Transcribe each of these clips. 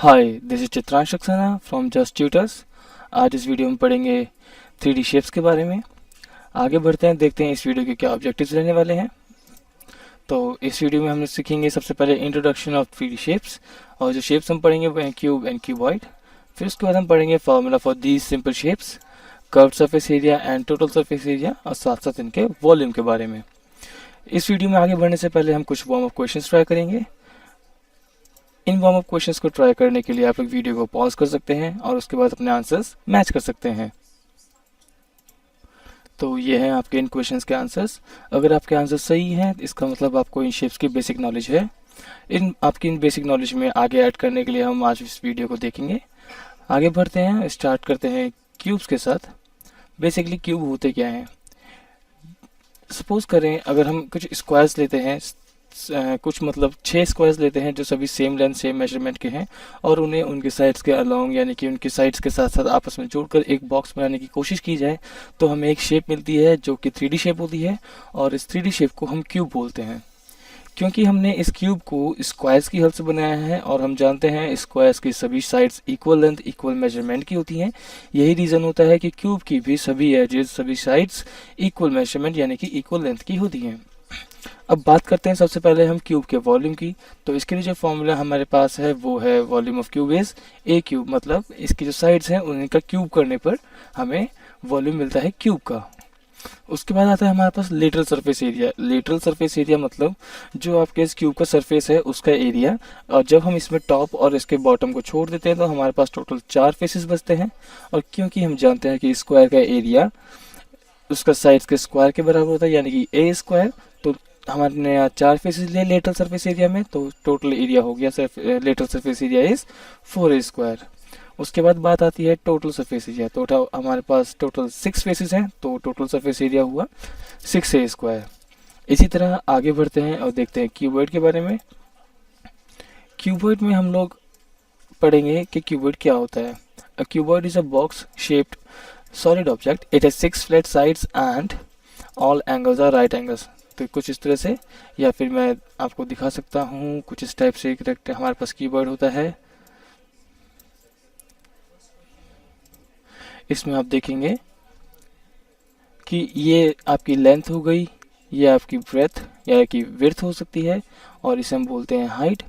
Hi, this is Chitransh Saxena from just tutors. आज इस video में पढ़ेंगे 3D शेप्स के बारे में। आगे बढ़ते हैं, देखते हैं इस वीडियो के क्या ऑब्जेक्टिव्स रहने वाले हैं। तो इस वीडियो में हम सीखेंगे सबसे पहले इंट्रोडक्शन ऑफ 3D शेप्स, और जो शेप्स हम पढ़ेंगे वो हैं क्यूब एंड क्यूबॉइड। फिर उसके बाद हम पढ़ेंगे formula for these simple shapes, curved surface area and total surface area, और साथ साथ इनके वॉल्यूम के बारे में। इस वीडियो में आगे बढ़ने से पहले हम कुछ वार्म अप क्वेश्चंस ट्राई करेंगे। इन वार्म अप क्वेश्चंस को ट्राई करने के लिए आप लोग वीडियो को पॉज कर सकते हैं और उसके बाद अपने आंसर्स मैच कर सकते हैं। तो ये हैं आपके इन क्वेश्चंस के आंसर्स। अगर आपके आंसर्स सही हैं इसका मतलब आपको इन शेप्स की बेसिक नॉलेज है। इन बेसिक नॉलेज में आगे ऐड करने के लिए हम आज इस वीडियो को देखेंगे। आगे बढ़ते हैं, स्टार्ट करते हैं क्यूब्स के साथ। बेसिकली क्यूब होते क्या हैं? सपोज करें अगर हम कुछ स्क्वायर्स लेते हैं, कुछ मतलब 6 स्क्वायर्स लेते हैं जो सभी सेम लेंथ सेम मेजरमेंट के हैं, और उन्हें उनके साइड्स के अलोंग यानी कि उनके साइड्स के साथ साथ आपस में जोड़कर एक बॉक्स बनाने की कोशिश की जाए तो हमें एक शेप मिलती है जो कि 3D शेप होती है, और इस 3D शेप को हम क्यूब बोलते हैं। क्योंकि हमने इस क्यूब को स्क्वायर्स की हेल्प से बनाया है और हम जानते हैं स्क्वायर्स की सभी sides equal length equal measurement की होती हैं, यही रीज़न होता है कि क्यूब की भी सभी एजेस सभी साइड्स इक्वल मेजरमेंट यानी कि इक्वल लेंथ की होती हैं। अब बात करते हैं सबसे पहले हम क्यूब के वॉल्यूम की। तो इसके लिए जो फॉर्मूला हमारे पास है वो है volume of cube is a cube, मतलब इसकी जो साइड्स हैं उनका क्यूब करने पर हमें वॉल्यूम मिलता है क्यूब का। उसके बाद आता है हमारे पास lateral surface area. Lateral surface area मतलब जो आपके इस क्यूब का सरफेस है उसका एरिया, और जब हम इसमें टॉप और इसके बॉटम को छोड़ देते हैं तो हमारे पास टोटल 4 फेसेस बचते हैं। और क्योंकि हम जानते हैं कि स्क्वायर का एरिया उसका साइड्स के स्क्वायर के बराबर होता है यानी कि ए स्क्वायर, तो हमारे यहाँ 4 फेसेस लिए लेटरल सरफेस एरिया में, तो टोटल एरिया हो गया lateral surface area is 4 A square. उसके बाद बात आती है टोटल सरफेस एरिया। टोटल हमारे पास टोटल 6 फेसेस हैं तो टोटल सरफेस एरिया हुआ 6 ए स्क्वायर। इसी तरह आगे बढ़ते हैं और देखते हैं क्यूबॉइड के बारे में। क्यूबॉइड में हम लोग पढ़ेंगे कि क्यूबॉइड क्या होता है। A cuboid is a box shaped solid object. It has 6 flat sides and all angles are right angles. तो कुछ इस तरह से, या फिर मैं आपको दिखा सकता हूँ कुछ इस टाइप से एक रेक्टेंगल हमारे पास कीबोर्ड होता है। इसमें आप देखेंगे कि ये आपकी लेंथ हो गई, ये आपकी ब्रेथ या कि विड्थ हो सकती है, और इसे हम बोलते हैं हाइट।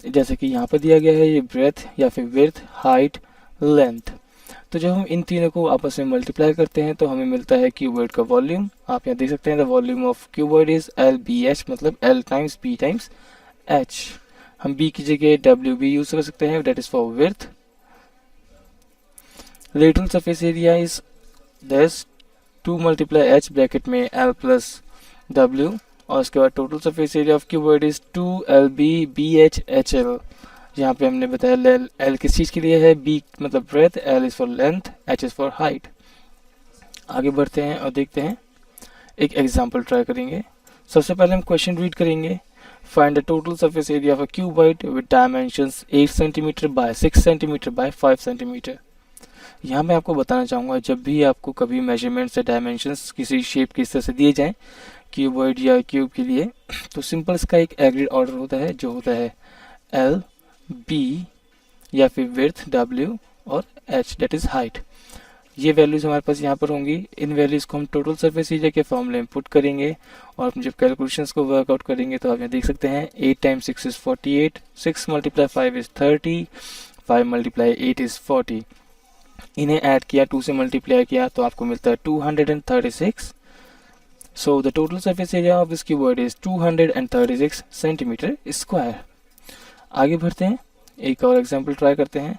जैसे कि यहाँ पर दिया गया है ये ब्रेथ या फिर विड्थ हाइट लेंथ। तो जब हम इन तीनों को आपस में मल्टीप्लाई करते हैं तो हमें मिलता है क्यूबॉइड का वॉल्यूम। आप यहाँ देख सकते हैं the volume of cuboid is L B H, मतलब L times B times H. हम बी की जगह डब्ल्यू बी यूज कर सकते हैं, that is for width. Lateral surface area is this 2 multiply H bracket में एल प्लस डब्ल्यू, और उसके बाद total surface area of cuboid is 2 L B B H H L. यहाँ पे हमने बताया एल किस चीज़ के लिए है, बी मतलब breadth, L is for length, H is for height. आगे बढ़ते हैं और देखते हैं, एक एग्जांपल ट्राई करेंगे। सबसे पहले हम क्वेश्चन रीड करेंगे। Find the total surface area of a cuboid with dimensions 8 centimetre bye 6 centimetre bye 5 centimetre. यहाँ मैं आपको बताना चाहूँगा, जब भी आपको कभी मेजरमेंट्स या डायमेंशंस किसी शेप की इस तरह से दिए जाएँ क्यूबॉइड या क्यूब के लिए, तो सिंपल इसका एक एग्रीड ऑर्डर होता है जो होता है एल बी या फिर विड्थ W और H डेट इज हाइट। ये वैल्यूज हमारे पास यहाँ पर होंगी। इन वैल्यूज को हम टोटल सरफेस एरिया के फॉर्मूले में पुट करेंगे, और जब कैलकुलेशंस को वर्कआउट करेंगे तो आप यहाँ देख सकते हैं 8 times 6 is 48, 6 multiply 5 is 30, 5 multiply 8 is 40। इन्हें ऐड किया, 2 से मल्टीप्लाई किया तो आपको मिलता है 236। So the total surface area of this cuboid is 236 centimetre square. आगे बढ़ते हैं, एक और एग्जांपल ट्राई करते हैं।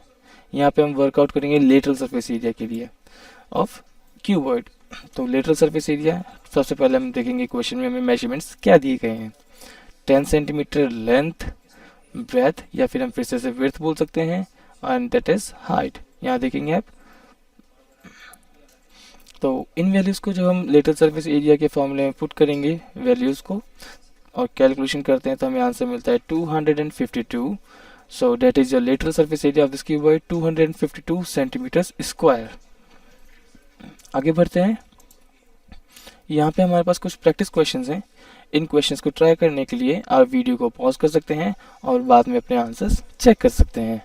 यहाँ पे हम वर्कआउट करेंगे लेटरल सरफेस एरिया के लिए ऑफ क्यूबॉइड। तो लेटरल सरफेस एरिया सबसे पहले हम देखेंगे क्वेश्चन में हमें मेजरमेंट्स क्या दिए गए हैं। 10 सेंटीमीटर लेंथ, ब्रेथ या फिर हम फिर से विड्थ बोल सकते हैं, एंड दैट इज हाइट। यहाँ देखेंगे आप। तो इन वैल्यूज को जब हम लेटरल सरफेस एरिया के फॉर्मूले में पुट करेंगे वैल्यूज को और कैलकुलेशन करते हैं तो हमें आंसर मिलता है 252। So that is your lateral surface area of this cuboid 252 centimetre square. आगे बढ़ते हैं, यहाँ पे हमारे पास कुछ प्रैक्टिस क्वेश्चंस हैं। इन क्वेश्चंस को ट्राई करने के लिए आप वीडियो को पॉज कर सकते हैं और बाद में अपने आंसर्स चेक कर सकते हैं।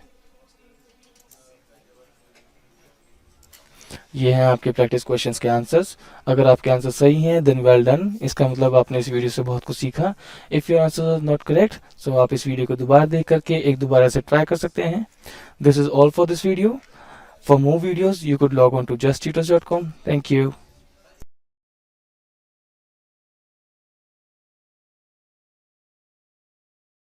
ये हैं आपके प्रैक्टिस क्वेश्चंस के आंसर्स। अगर आपके आंसर सही हैं देन वेल डन, इसका मतलब आपने इस वीडियो से बहुत कुछ सीखा। If your answer are not correct so आप इस वीडियो को दोबारा देख करके एक दोबारा से ट्राई कर सकते हैं। This is all for this video. For more videos you could log on to justtutors.com। Thank you.